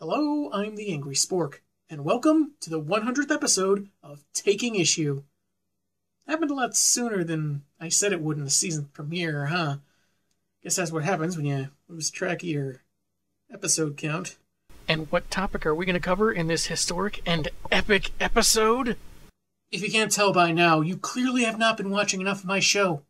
Hello, I'm the Angry Spork, and welcome to the 100th episode of Taking Issue. Happened a lot sooner than I said it would in the season premiere, huh? Guess that's what happens when you lose track of your episode count. And what topic are we going to cover in this historic and epic episode? If you can't tell by now, you clearly have not been watching enough of my show.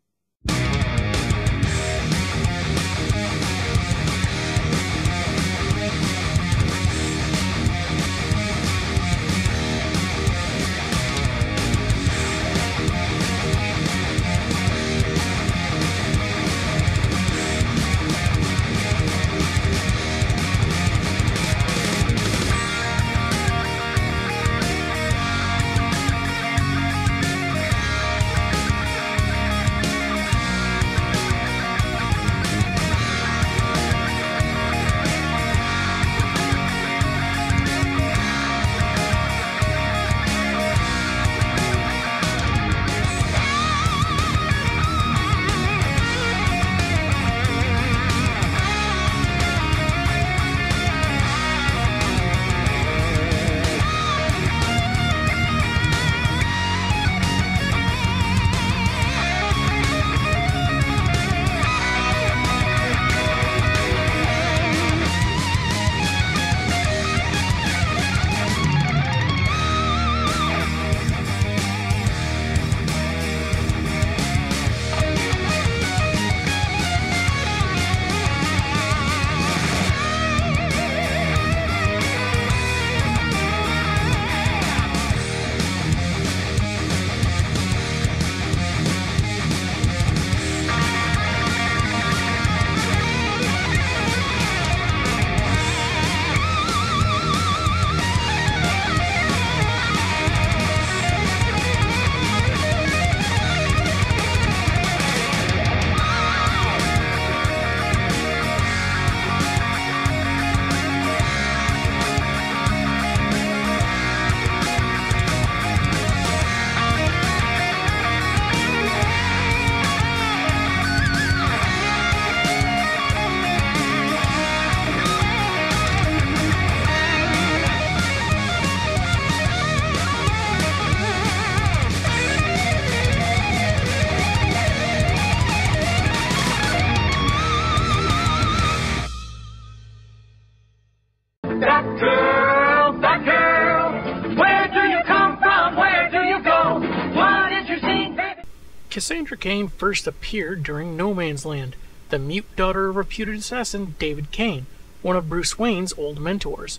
Batgirl, Batgirl, where do you come from? Where do you go? What did you see, baby? Cassandra Cain first appeared during No Man's Land, the mute daughter of reputed assassin David Cain, one of Bruce Wayne's old mentors.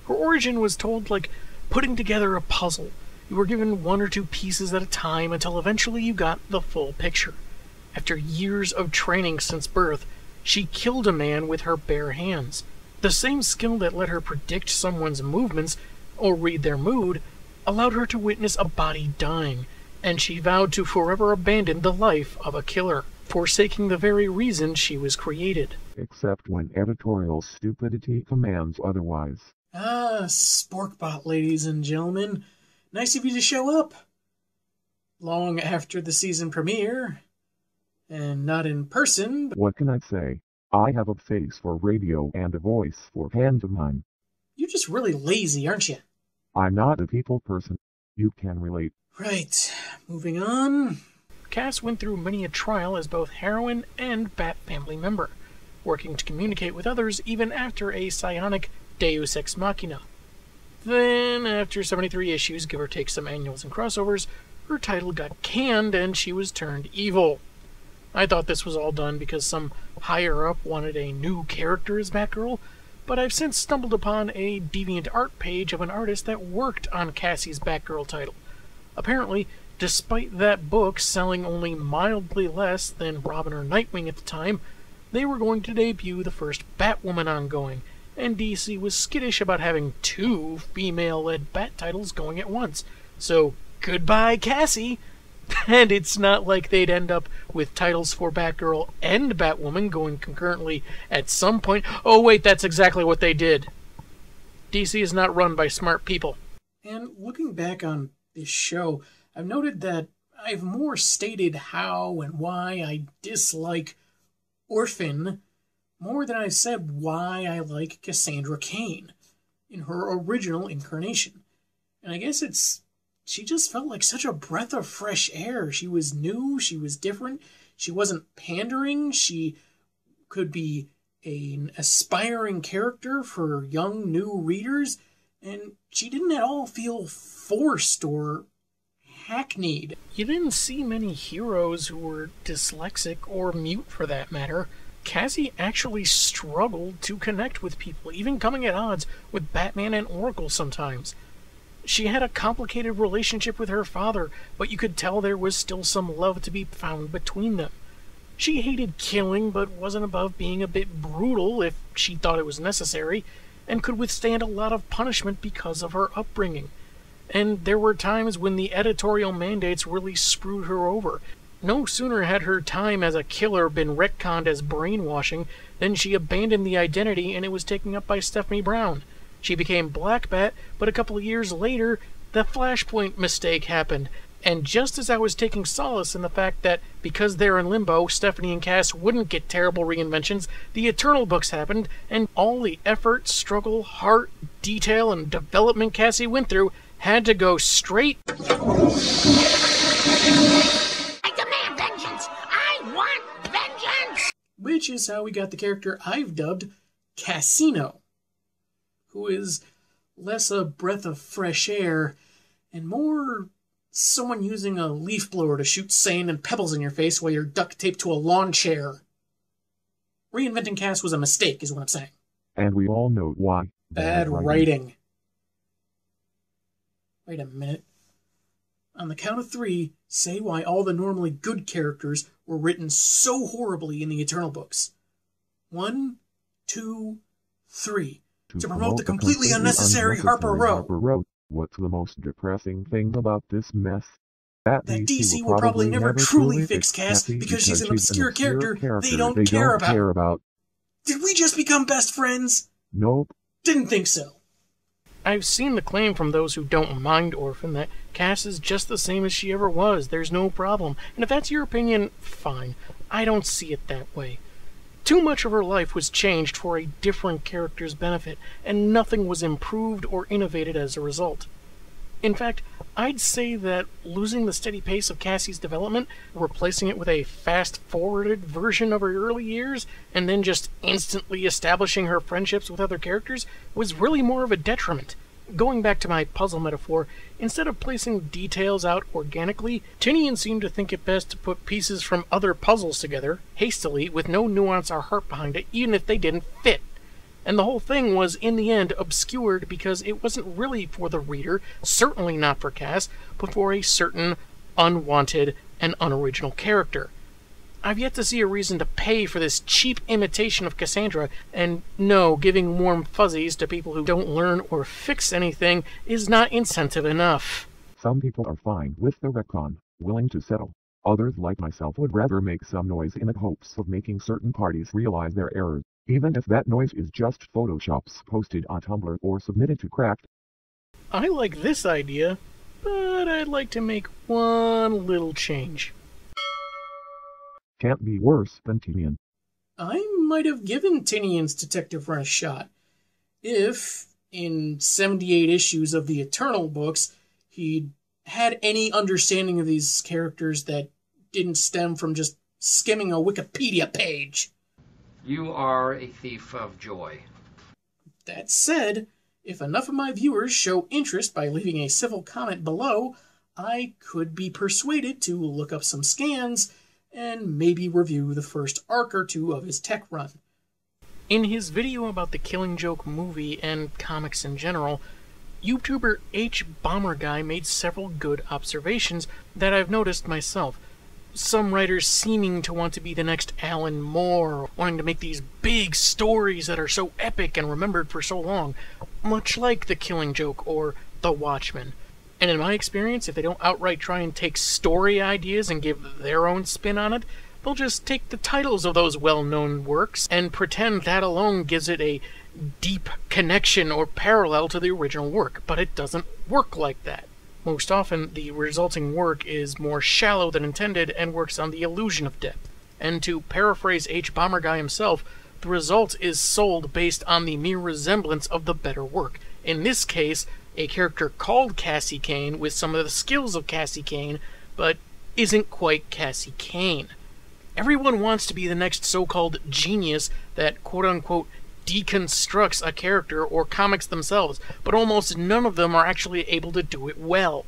Her origin was told like putting together a puzzle. You were given one or two pieces at a time until eventually you got the full picture. After years of training since birth, she killed a man with her bare hands. The same skill that let her predict someone's movements or read their mood allowed her to witness a body dying, and she vowed to forever abandon the life of a killer, forsaking the very reason she was created. Except when editorial stupidity commands otherwise. Ah, Sporkbot, ladies and gentlemen. Nice of you to show up. Long after the season premiere. And not in person, but What can I say? I have a face for radio and a voice for pantomime. you're just really lazy, aren't you? I'm not a people person. You can relate. Right, moving on. Cass went through many a trial as both heroine and Bat family member, working to communicate with others even after a psionic deus ex machina. Then, after 73 issues, give or take some annuals and crossovers, her title got canned and she was turned evil. I thought this was all done because some higher-up wanted a new character as Batgirl, but I've since stumbled upon a DeviantArt page of an artist that worked on Cassie's Batgirl title. Apparently, despite that book selling only mildly less than Robin or Nightwing at the time, they were going to debut the first Batwoman ongoing, and DC was skittish about having two female-led Bat titles going at once. So, goodbye, Cassie! And it's not like they'd end up with titles for Batgirl and Batwoman going concurrently at some point. Oh wait, that's exactly what they did. DC is not run by smart people. And looking back on this show, I've noted that I've more stated how and why I dislike Orphan more than I've said why I like Cassandra Cain. in her original incarnation. And I guess she just felt like such a breath of fresh air. She was new, she was different, she wasn't pandering, she could be an aspiring character for young, new readers, and she didn't at all feel forced or hackneyed. You didn't see many heroes who were dyslexic or mute for that matter. Cassie actually struggled to connect with people, even coming at odds with Batman and Oracle sometimes. She had a complicated relationship with her father, but you could tell there was still some love to be found between them. She hated killing, but wasn't above being a bit brutal if she thought it was necessary, and could withstand a lot of punishment because of her upbringing. And there were times when the editorial mandates really screwed her over. No sooner had her time as a killer been retconned as brainwashing than she abandoned the identity and it was taken up by Stephanie Brown. She became Black Bat, but a couple of years later, the Flashpoint mistake happened. And just as I was taking solace in the fact that because they're in limbo, Stephanie and Cass wouldn't get terrible reinventions, the Eternal books happened, and all the effort, struggle, heart, detail, and development Cassie went through had to go straight... I demand vengeance! I want vengeance! Which is how we got the character I've dubbed Cassino, who is less a breath of fresh air and more someone using a leaf blower to shoot sand and pebbles in your face while you're duct taped to a lawn chair. Reinventing Cass was a mistake, is what I'm saying. And we all know why. Bad writing. Wait a minute. On the count of 3, say why all the normally good characters were written so horribly in the Eternal books. 1, 2, 3. To promote the completely unnecessary Harper Row. What's the most depressing thing about this mess? That DC will probably never truly fix Cass because she's an obscure character they don't care about. Did we just become best friends? Nope. Didn't think so. I've seen the claim from those who don't mind Orphan that Cass is just the same as she ever was. There's no problem. And if that's your opinion, fine. I don't see it that way. Too much of her life was changed for a different character's benefit, and nothing was improved or innovated as a result. In fact, I'd say that losing the steady pace of Cassie's development, replacing it with a fast-forwarded version of her early years, and then just instantly establishing her friendships with other characters, was really more of a detriment. Going back to my puzzle metaphor, instead of placing details out organically, Tinian seemed to think it best to put pieces from other puzzles together, hastily, with no nuance or heart behind it, even if they didn't fit. And the whole thing was, in the end, obscured because it wasn't really for the reader, certainly not for Cass, but for a certain unwanted and unoriginal character. I've yet to see a reason to pay for this cheap imitation of Cassandra, and no, giving warm fuzzies to people who don't learn or fix anything is not incentive enough. Some people are fine with the retcon, willing to settle. Others, like myself, would rather make some noise in the hopes of making certain parties realize their errors, even if that noise is just Photoshops posted on Tumblr or submitted to Cracked. I like this idea, but I'd like to make one little change. Can't be worse than Tinian. I might have given Tinian's detective run a shot. If, in 78 issues of the Eternal books, he'd had any understanding of these characters that didn't stem from just skimming a Wikipedia page. You are a thief of joy. That said, if enough of my viewers show interest by leaving a civil comment below, I could be persuaded to look up some scans and maybe review the first arc or 2 of his tech run. In his video about the Killing Joke movie and comics in general, YouTuber H Bomber Guy made several good observations that I've noticed myself. Some writers seeming to want to be the next Alan Moore, wanting to make these big stories that are so epic and remembered for so long, much like The Killing Joke or The Watchmen. And in my experience, if they don't outright try and take story ideas and give their own spin on it, they'll just take the titles of those well-known works and pretend that alone gives it a deep connection or parallel to the original work, but it doesn't work like that. Most often, the resulting work is more shallow than intended and works on the illusion of depth. And to paraphrase H Bomber Guy himself, The result is sold based on the mere resemblance of the better work. In this case, a character called Cassie Kane with some of the skills of Cassie Kane, but isn't quite Cassie Kane. Everyone wants to be the next so-called genius that quote-unquote deconstructs a character or comics themselves, but almost none of them are actually able to do it well.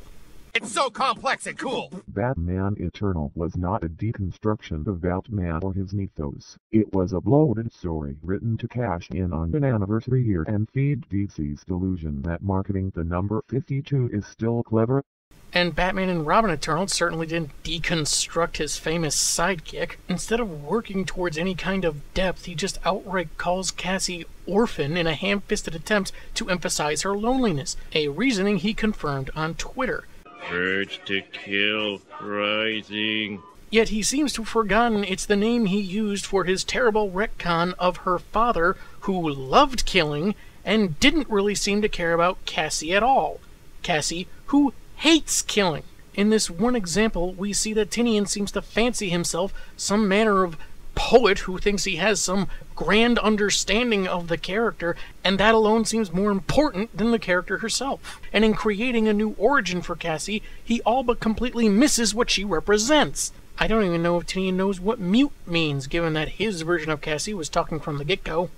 It's so complex and cool! Batman Eternal was not a deconstruction of Batman or his mythos. It was a bloated story written to cash in on an anniversary year and feed DC's delusion that marketing the number 52 is still clever. And Batman and Robin Eternal certainly didn't deconstruct his famous sidekick. Instead of working towards any kind of depth, he just outright calls Cassie orphan in a ham-fisted attempt to emphasize her loneliness, a reasoning he confirmed on Twitter. Urge to kill rising. Yet he seems to have forgotten it's the name he used for his terrible retcon of her father, who loved killing and didn't really seem to care about Cassie at all. Cassie, who hates killing. In this one example, we see that Tynion seems to fancy himself some manner of poet who thinks he has some grand understanding of the character, and that alone seems more important than the character herself. And in creating a new origin for Cassie, he all but completely misses what she represents. I don't even know if Tynion knows what mute means, given that his version of Cassie was talking from the get-go.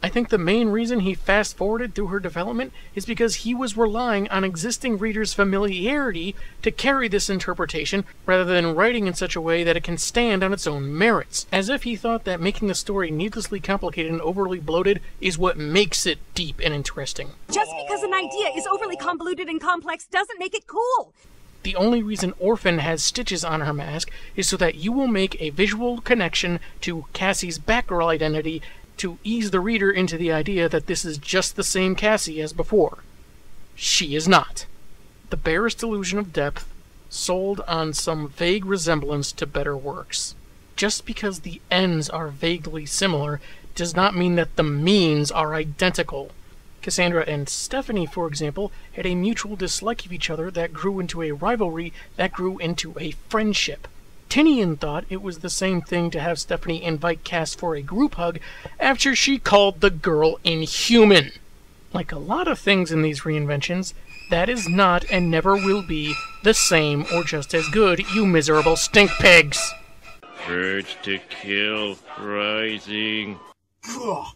I think the main reason he fast-forwarded through her development is because he was relying on existing readers' familiarity to carry this interpretation, rather than writing in such a way that it can stand on its own merits, as if he thought that making the story needlessly complicated and overly bloated is what makes it deep and interesting. Just because an idea is overly convoluted and complex doesn't make it cool! The only reason Orphan has stitches on her mask is so that you will make a visual connection to Cassie's Batgirl identity to ease the reader into the idea that this is just the same Cassie as before. She is not. The barest illusion of depth, sold on some vague resemblance to better works. Just because the ends are vaguely similar does not mean that the means are identical. Cassandra and Stephanie, for example, had a mutual dislike of each other that grew into a rivalry that grew into a friendship. Tynion thought it was the same thing to have Stephanie invite Cass for a group hug after she called the girl inhuman. Like a lot of things in these reinventions, that is not and never will be the same or just as good, you miserable stink pigs! Urge to kill rising. Ugh.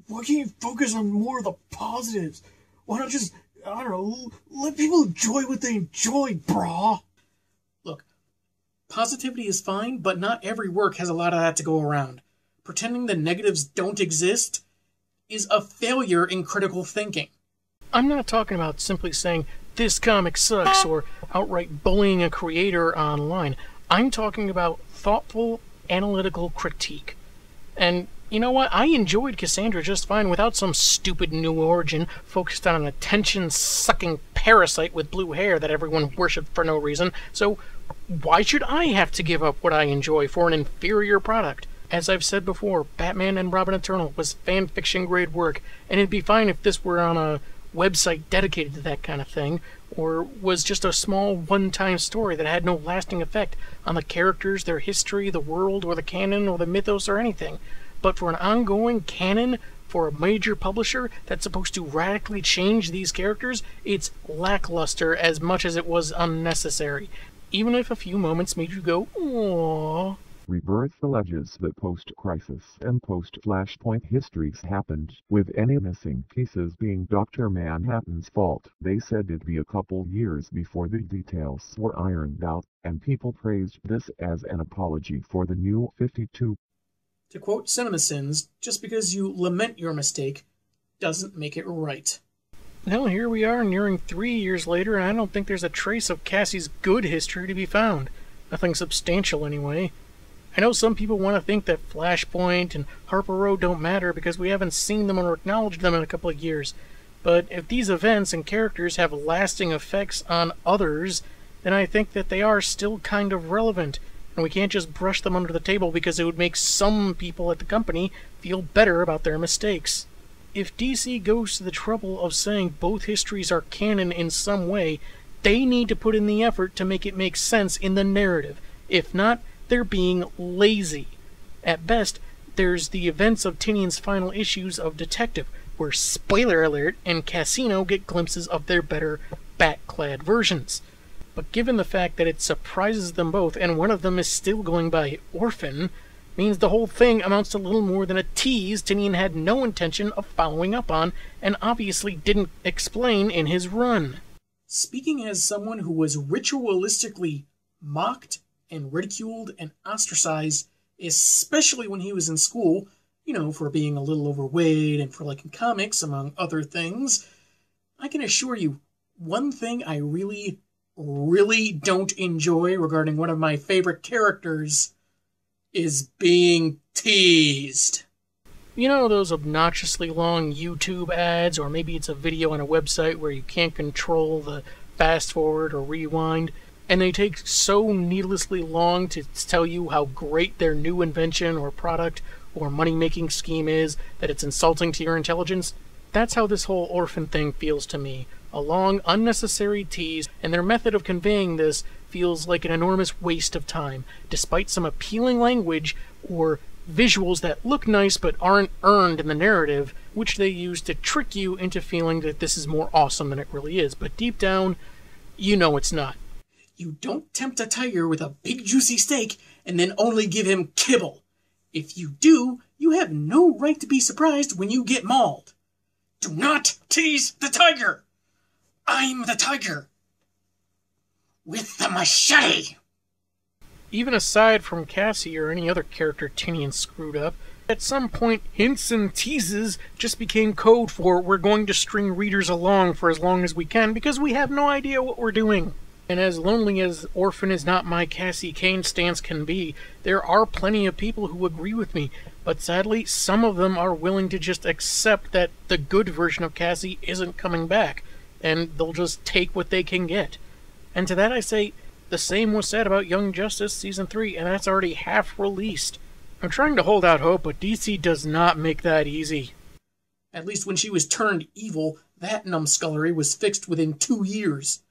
Why can't you focus on more of the positives? Why not just, I don't know, let people enjoy what they enjoy, brah? Look, positivity is fine, but not every work has a lot of that to go around. Pretending the negatives don't exist is a failure in critical thinking. I'm not talking about simply saying, this comic sucks, or outright bullying a creator online. I'm talking about thoughtful, analytical critique. And you know what? I enjoyed Cassandra just fine without some stupid new origin focused on an attention-sucking parasite with blue hair that everyone worshipped for no reason, so why should I have to give up what I enjoy for an inferior product? As I've said before, Batman and Robin Eternal was fan-fiction grade work, and it'd be fine if this were on a website dedicated to that kind of thing, or was just a small one-time story that had no lasting effect on the characters, their history, the world, or the canon, or the mythos, or anything. But for an ongoing canon, for a major publisher that's supposed to radically change these characters, it's lackluster as much as it was unnecessary, even if a few moments made you go, aww. Rebirth alleges that post-Crisis and post-Flashpoint histories happened, with any missing pieces being Dr. Manhattan's fault. They said it'd be a couple years before the details were ironed out, and people praised this as an apology for the new 52. To quote CinemaSins, just because you lament your mistake doesn't make it right. Well, here we are nearing 3 years later, and I don't think there's a trace of Cassie's good history to be found. Nothing substantial, anyway. I know some people want to think that Flashpoint and Harper Row don't matter because we haven't seen them or acknowledged them in a couple of years. But if these events and characters have lasting effects on others, then I think that they are still kind of relevant. And we can't just brush them under the table because it would make some people at the company feel better about their mistakes. If DC goes to the trouble of saying both histories are canon in some way, they need to put in the effort to make it make sense in the narrative. If not, they're being lazy. At best, There's the events of Tinian's final issues of Detective, where, spoiler alert, and Casino get glimpses of their better bat-clad versions. But given the fact that it surprises them both, and one of them is still going by Orphan, means the whole thing amounts to little more than a tease Tinian had no intention of following up on, and obviously didn't explain in his run. Speaking as someone who was ritualistically mocked and ridiculed and ostracized, especially when he was in school, you know, for being a little overweight and for liking comics, among other things, I can assure you, one thing I really don't enjoy regarding one of my favorite characters is being teased. You know those obnoxiously long YouTube ads, or maybe it's a video on a website where you can't control the fast forward or rewind, and they take so needlessly long to tell you how great their new invention or product or money-making scheme is that it's insulting to your intelligence? That's how this whole Orphan thing feels to me. A long, unnecessary tease, and their method of conveying this feels like an enormous waste of time, despite some appealing language or visuals that look nice but aren't earned in the narrative, which they use to trick you into feeling that this is more awesome than it really is. But deep down, you know it's not. You don't tempt a tiger with a big juicy steak and then only give him kibble. If you do, you have no right to be surprised when you get mauled. Do not tease the tiger! I'm the tiger! With the machete! Even aside from Cassie or any other character Tinian screwed up, at some point hints and teases just became code for we're going to string readers along for as long as we can because we have no idea what we're doing. And as lonely as Orphan is not my Cassie Cain stance can be, there are plenty of people who agree with me, but sadly some of them are willing to just accept that the good version of Cassie isn't coming back, and they'll just take what they can get. And to that I say, the same was said about Young Justice Season 3, and that's already half released. I'm trying to hold out hope, but DC does not make that easy. At least when she was turned evil, that numbskullery was fixed within 2 years.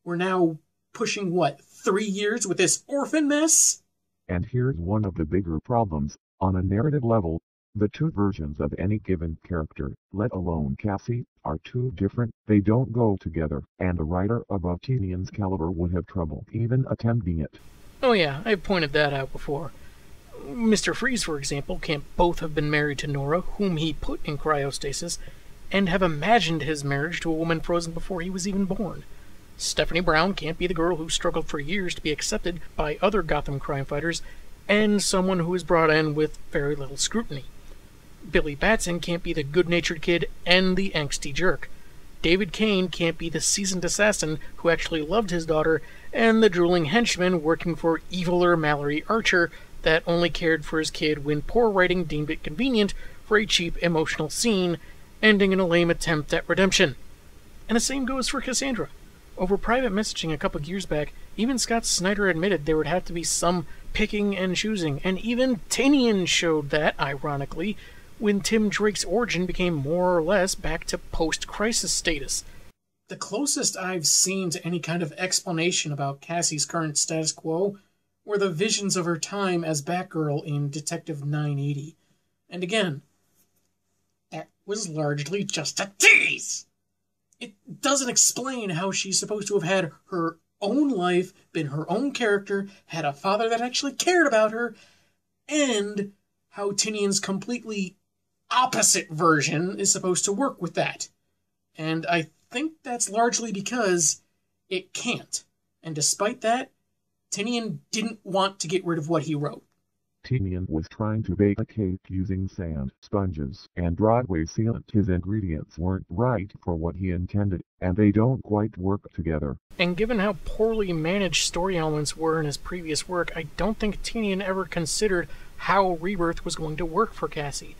We're now pushing, 3 years with this Orphan mess? And here's one of the bigger problems. On a narrative level, the two versions of any given character, let alone Cassie, are too different. They don't go together, and a writer above Tinian's caliber would have trouble even attempting it. Oh yeah, I've pointed that out before. Mr. Freeze, for example, can't both have been married to Nora, whom he put in cryostasis, and have imagined his marriage to a woman frozen before he was even born. Stephanie Brown can't be the girl who struggled for years to be accepted by other Gotham crime fighters, and someone who is brought in with very little scrutiny. Billy Batson can't be the good-natured kid and the angsty jerk. David Kane can't be the seasoned assassin who actually loved his daughter, and the drooling henchman working for eviler Mallory Archer that only cared for his kid when poor writing deemed it convenient for a cheap emotional scene, ending in a lame attempt at redemption. And the same goes for Cassandra. Over private messaging a couple years back, even Scott Snyder admitted there would have to be some picking and choosing, and even Tinian showed that, ironically, when Tim Drake's origin became more or less back to post-crisis status. The closest I've seen to any kind of explanation about Cassie's current status quo were the visions of her time as Batgirl in Detective 980. And again, that was largely just a tease! It doesn't explain how she's supposed to have had her own life, been her own character, had a father that actually cared about her, and how Tinian's completely opposite version is supposed to work with that. And I think that's largely because it can't. And despite that, Tinian didn't want to get rid of what he wrote. Tinian was trying to bake a cake using sand, sponges, and Broadway sealant. His ingredients weren't right for what he intended, and they don't quite work together. And given how poorly managed story elements were in his previous work, I don't think Tinian ever considered how Rebirth was going to work for Cassie.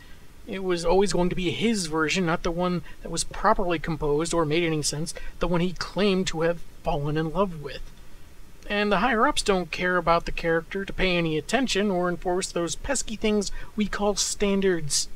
It was always going to be his version, not the one that was properly composed or made any sense, the one he claimed to have fallen in love with. And the higher-ups don't care about the character to pay any attention or enforce those pesky things we call standards.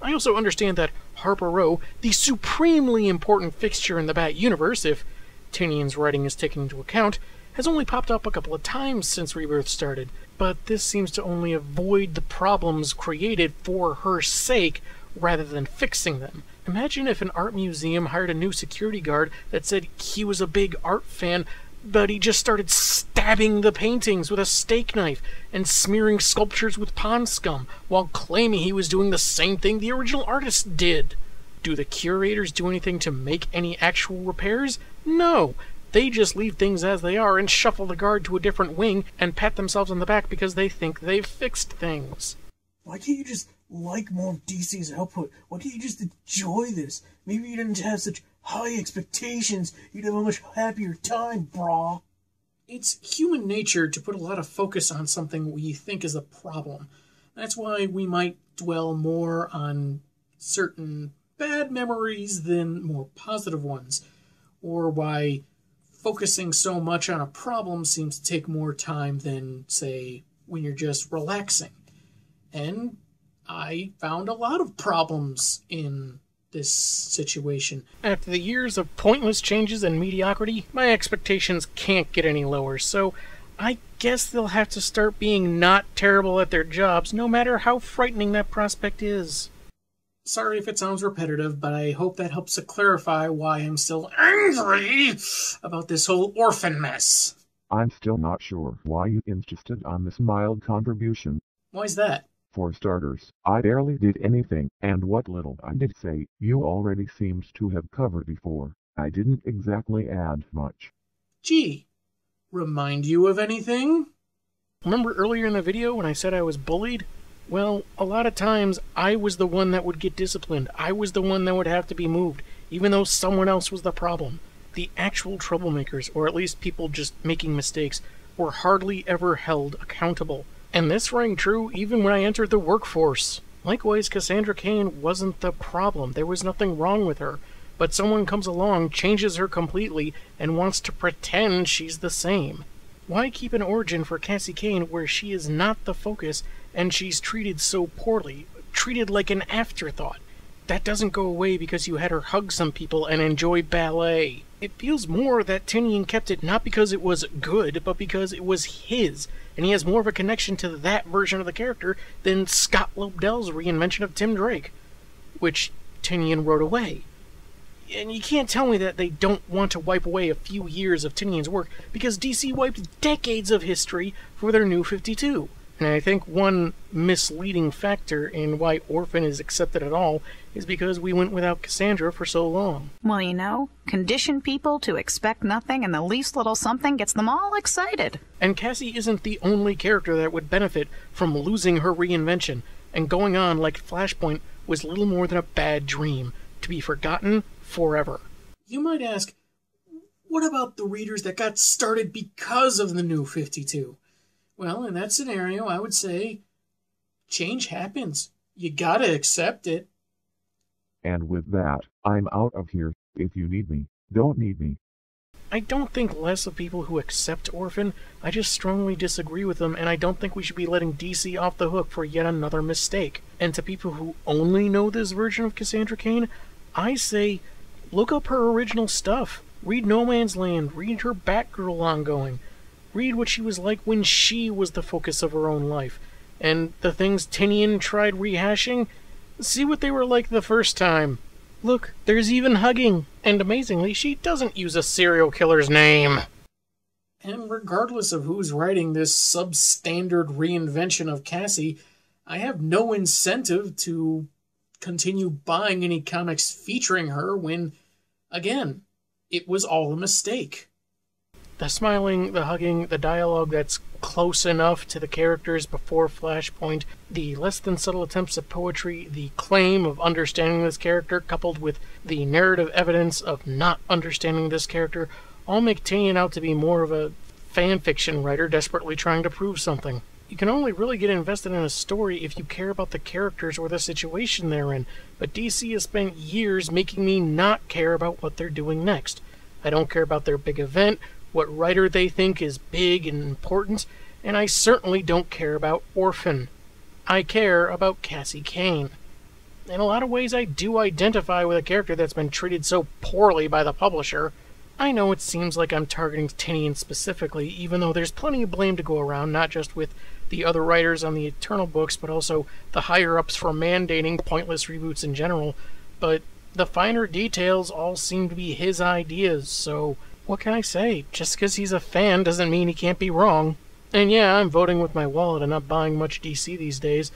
I also understand that Harper Row, the supremely important fixture in the Bat universe, if Tinian's writing is taken into account, has only popped up a couple of times since Rebirth started, but this seems to only avoid the problems created for her sake rather than fixing them. Imagine if an art museum hired a new security guard that said he was a big art fan, but he just started stabbing the paintings with a steak knife and smearing sculptures with pond scum while claiming he was doing the same thing the original artist did. Do the curators do anything to make any actual repairs? No. They just leave things as they are and shuffle the guard to a different wing and pat themselves on the back because they think they've fixed things. Why can't you just like more of DC's output? Why can't you just enjoy this? Maybe you didn't have such high expectations. You'd have a much happier time, brah. It's human nature to put a lot of focus on something we think is a problem. That's why we might dwell more on certain bad memories than more positive ones, or why focusing so much on a problem seems to take more time than, say, when you're just relaxing. And I found a lot of problems in this situation. After the years of pointless changes and mediocrity, my expectations can't get any lower, so I guess they'll have to start being not terrible at their jobs, no matter how frightening that prospect is. Sorry if it sounds repetitive, but I hope that helps to clarify why I'm still angry about this whole orphan mess. I'm still not sure why you insisted on this mild contribution. Why's that? For starters, I barely did anything, and what little I did say, you already seemed to have covered before. I didn't exactly add much. Gee, remind you of anything? Remember earlier in the video when I said I was bullied? Well, a lot of times I was the one that would get disciplined. I was the one that would have to be moved, even though someone else was the problem. The actual troublemakers, or at least people just making mistakes, were hardly ever held accountable. And this rang true even when I entered the workforce. Likewise, Cassandra Cain wasn't the problem. There was nothing wrong with her. But someone comes along, changes her completely, and wants to pretend she's the same. Why keep an origin for Cassie Cain where she is not the focus and she's treated so poorly, treated like an afterthought? That doesn't go away because you had her hug some people and enjoy ballet. It feels more that Tynion kept it not because it was good, but because it was his, and he has more of a connection to that version of the character than Scott Lobdell's reinvention of Tim Drake, which Tynion wrote away. And you can't tell me that they don't want to wipe away a few years of Tynion's work, because DC wiped decades of history for their New 52. And I think one misleading factor in why Orphan is accepted at all is because we went without Cassandra for so long. Well, you know, condition people to expect nothing, and the least little something gets them all excited. And Cassie isn't the only character that would benefit from losing her reinvention, and going on like Flashpoint was little more than a bad dream, to be forgotten forever. You might ask, what about the readers that got started because of the New 52? Well, in that scenario, I would say, change happens. You gotta accept it. And with that, I'm out of here. If you need me, don't need me. I don't think less of people who accept Orphan. I just strongly disagree with them, and I don't think we should be letting DC off the hook for yet another mistake. And to people who only know this version of Cassandra Cain, I say, look up her original stuff. Read No Man's Land. Read her Batgirl ongoing. Read what she was like when she was the focus of her own life. And the things Tynion tried rehashing, see what they were like the first time. Look, there's even hugging. And amazingly, she doesn't use a serial killer's name. And regardless of who's writing this substandard reinvention of Cassie, I have no incentive to continue buying any comics featuring her when, again, it was all a mistake. The smiling, the hugging, the dialogue that's close enough to the characters before Flashpoint, the less than subtle attempts at poetry, the claim of understanding this character coupled with the narrative evidence of not understanding this character all make Tynion out to be more of a fanfiction writer desperately trying to prove something. You can only really get invested in a story if you care about the characters or the situation they're in, but DC has spent years making me not care about what they're doing next. I don't care about their big event, what writer they think is big and important, and I certainly don't care about Orphan. I care about Cassie Cain. In a lot of ways, I do identify with a character that's been treated so poorly by the publisher. I know it seems like I'm targeting Tinian specifically, even though there's plenty of blame to go around, not just with the other writers on the Eternal books, but also the higher-ups for mandating pointless reboots in general. But the finer details all seem to be his ideas, so what can I say? Just because he's a fan doesn't mean he can't be wrong. And yeah, I'm voting with my wallet and not buying much DC these days,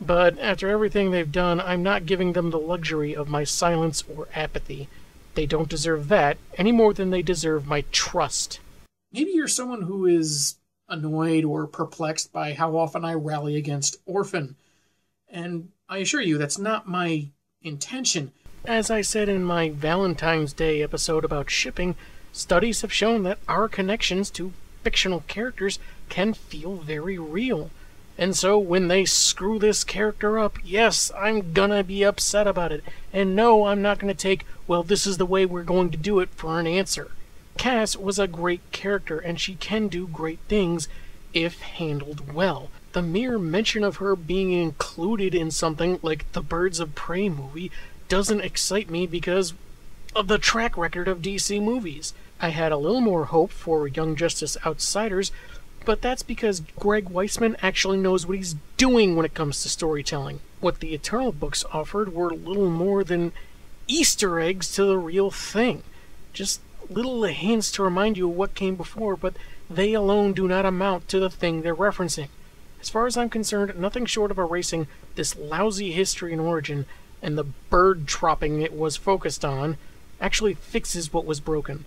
but after everything they've done, I'm not giving them the luxury of my silence or apathy. They don't deserve that any more than they deserve my trust. Maybe you're someone who is annoyed or perplexed by how often I rally against Orphan, and I assure you that's not my intention. As I said in my Valentine's Day episode about shipping, studies have shown that our connections to fictional characters can feel very real. And so when they screw this character up, yes, I'm gonna be upset about it. And no, I'm not gonna take, well, this is the way we're going to do it for an answer. Cass was a great character, and she can do great things if handled well. The mere mention of her being included in something like the Birds of Prey movie doesn't excite me because of the track record of DC movies. I had a little more hope for Young Justice Outsiders, but that's because Greg Weisman actually knows what he's doing when it comes to storytelling. What the Eternal books offered were little more than Easter eggs to the real thing. Just little hints to remind you of what came before, but they alone do not amount to the thing they're referencing. As far as I'm concerned, nothing short of erasing this lousy history and origin and the bird dropping it was focused on actually fixes what was broken.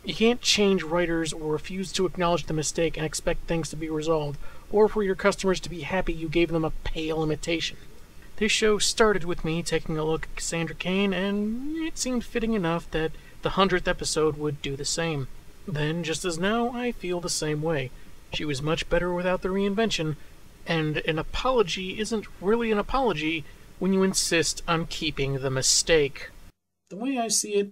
You can't change writers or refuse to acknowledge the mistake and expect things to be resolved, or for your customers to be happy you gave them a pale imitation. This show started with me taking a look at Cassandra Cain, and it seemed fitting enough that the 100th episode would do the same. Then, just as now, I feel the same way. She was much better without the reinvention, and an apology isn't really an apology when you insist on keeping the mistake. The way I see it,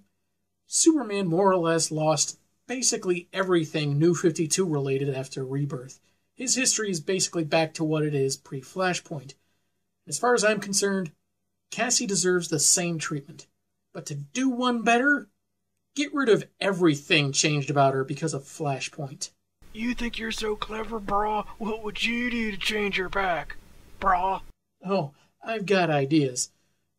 Superman more or less lost basically everything New 52 related after Rebirth. His history is basically back to what it is pre-Flashpoint. As far as I'm concerned, Cassie deserves the same treatment. But to do one better, get rid of everything changed about her because of Flashpoint. You think you're so clever, brah? What would you do to change her back, brah? Oh, I've got ideas.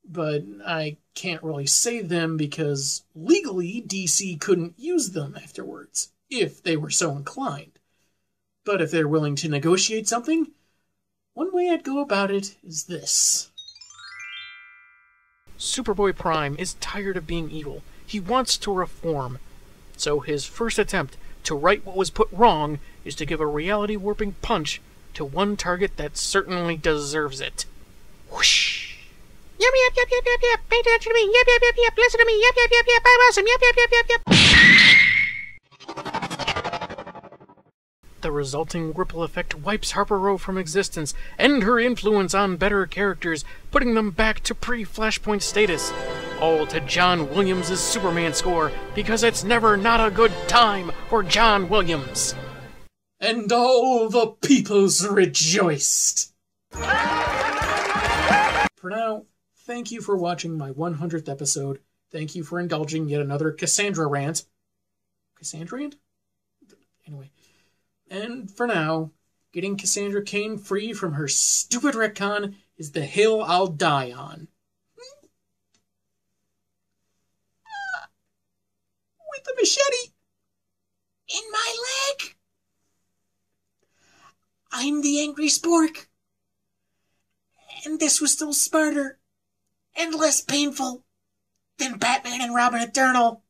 But I can't really say them because legally DC couldn't use them afterwards, if they were so inclined. But if they're willing to negotiate something, one way I'd go about it is this. Superboy Prime is tired of being evil. He wants to reform. So his first attempt to right what was put wrong is to give a reality-warping punch to one target that certainly deserves it. Whoosh! Yep, yep, yep, yep, yep, yep. Pay attention to me. Yep, yep, yep, yep. Listen to me. Yep, yep, yep, yep. I'm awesome. Yep, yep, yep, yep, yep. The resulting ripple effect wipes Harper Row from existence and her influence on better characters, putting them back to pre-Flashpoint status. All to John Williams' Superman score, because it's never not a good time for John Williams. And all the peoples rejoiced. For now, thank you for watching my 100th episode. Thank you for indulging yet another Cassandra rant. Cassandra rant? Anyway. And for now, getting Cassandra Cain free from her stupid retcon is the hill I'll die on. With the machete in my leg. I'm the Angry Spork. And this was still smarter and less painful than Batman and Robin Eternal.